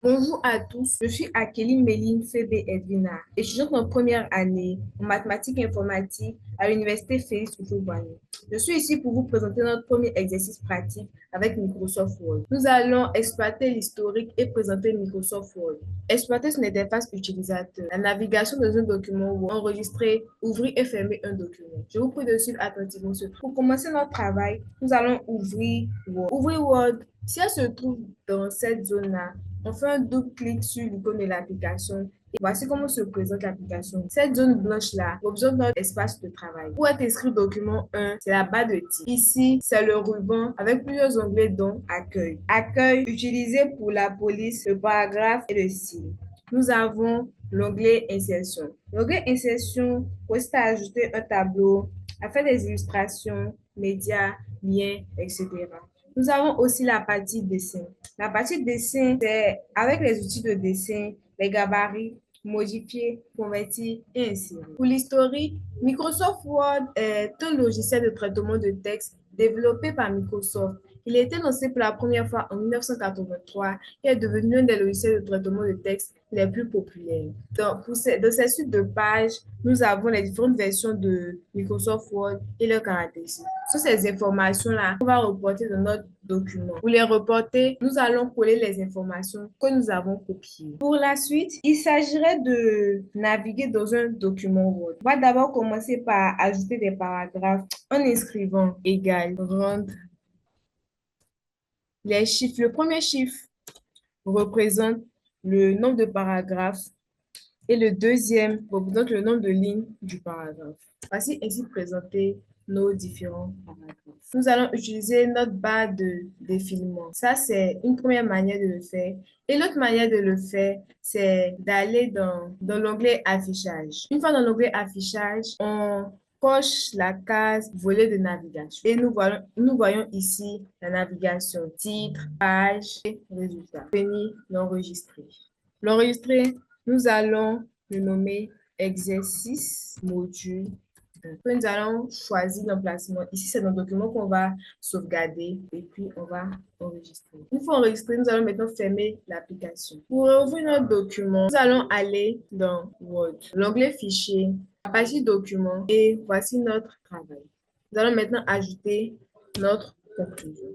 Bonjour à tous, je suis Akeline Méline Febe Edwina, étudiante en première année en mathématiques et informatique à l'université Félix Houphouët-Boigny. Je suis ici pour vous présenter notre premier exercice pratique avec Microsoft Word. Nous allons exploiter l'historique et présenter Microsoft Word. Exploiter son interface utilisateur, la navigation dans un document Word, enregistrer, ouvrir et fermer un document. Je vous prie de suivre attentivement ce truc. Pour commencer notre travail, nous allons ouvrir Word. Ouvrir Word, si elle se trouve dans cette zone-là, on fait un double clic sur l'icône de l'application et voici comment se présente l'application. Cette zone blanche-là représente notre espace de travail. Pour être inscrit au document 1, c'est la barre de titre. Ici, c'est le ruban avec plusieurs onglets dont Accueil. Accueil utilisé pour la police, le paragraphe et le style. Nous avons l'onglet Insertion. L'onglet Insertion consiste à ajouter un tableau, à faire des illustrations, médias, liens, etc. Nous avons aussi la partie dessin. La partie dessin, c'est avec les outils de dessin, les gabarits, modifier, convertir et insérer. Pour l'historique, Microsoft Word est un logiciel de traitement de texte développé par Microsoft. Il a été lancé pour la première fois en 1983 et est devenu l'un des logiciels de traitement de texte les plus populaires. Dans ces suites de pages, nous avons les différentes versions de Microsoft Word et leurs caractéristiques. Sur ces informations-là, on va reporter dans notre document. Pour les reporter, nous allons coller les informations que nous avons copiées. Pour la suite, il s'agirait de naviguer dans un document Word. On va d'abord commencer par ajouter des paragraphes en inscrivant égal, rendre les chiffres. Le premier chiffre représente le nombre de paragraphes et le deuxième représente le nombre de lignes du paragraphe. Voici ainsi présenté nos différents paragraphes. Nous allons utiliser notre barre de défilement. Ça, c'est une première manière de le faire. Et l'autre manière de le faire, c'est d'aller dans l'onglet Affichage. Une fois dans l'onglet Affichage, on coche la case volet de navigation. Et nous voyons ici la navigation, titre, page et résultat. Venir l'enregistrer. L'enregistrer, nous allons le nommer exercice module 1. Nous allons choisir l'emplacement. Ici, c'est dans le document qu'on va sauvegarder et puis on va enregistrer. Une fois enregistré, nous allons maintenant fermer l'application. Pour ouvrir notre document, nous allons aller dans Word, l'onglet Fichier, la partie Document et voici notre travail. Nous allons maintenant ajouter notre conclusion.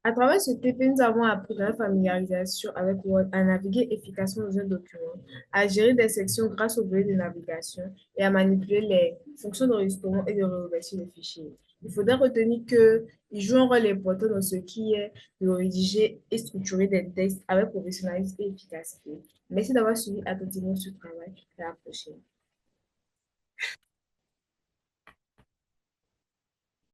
À travers ce TP, nous avons appris la familiarisation avec Word, à naviguer efficacement dans un document, à gérer des sections grâce au volet de navigation et à manipuler les fonctions d'enregistrement et de réouverture des fichiers. Il faudra retenir qu'il joue un rôle important dans ce qui est de rédiger et structurer des textes avec professionnalisme et efficacité. Merci d'avoir suivi attentivement ce travail. À la prochaine.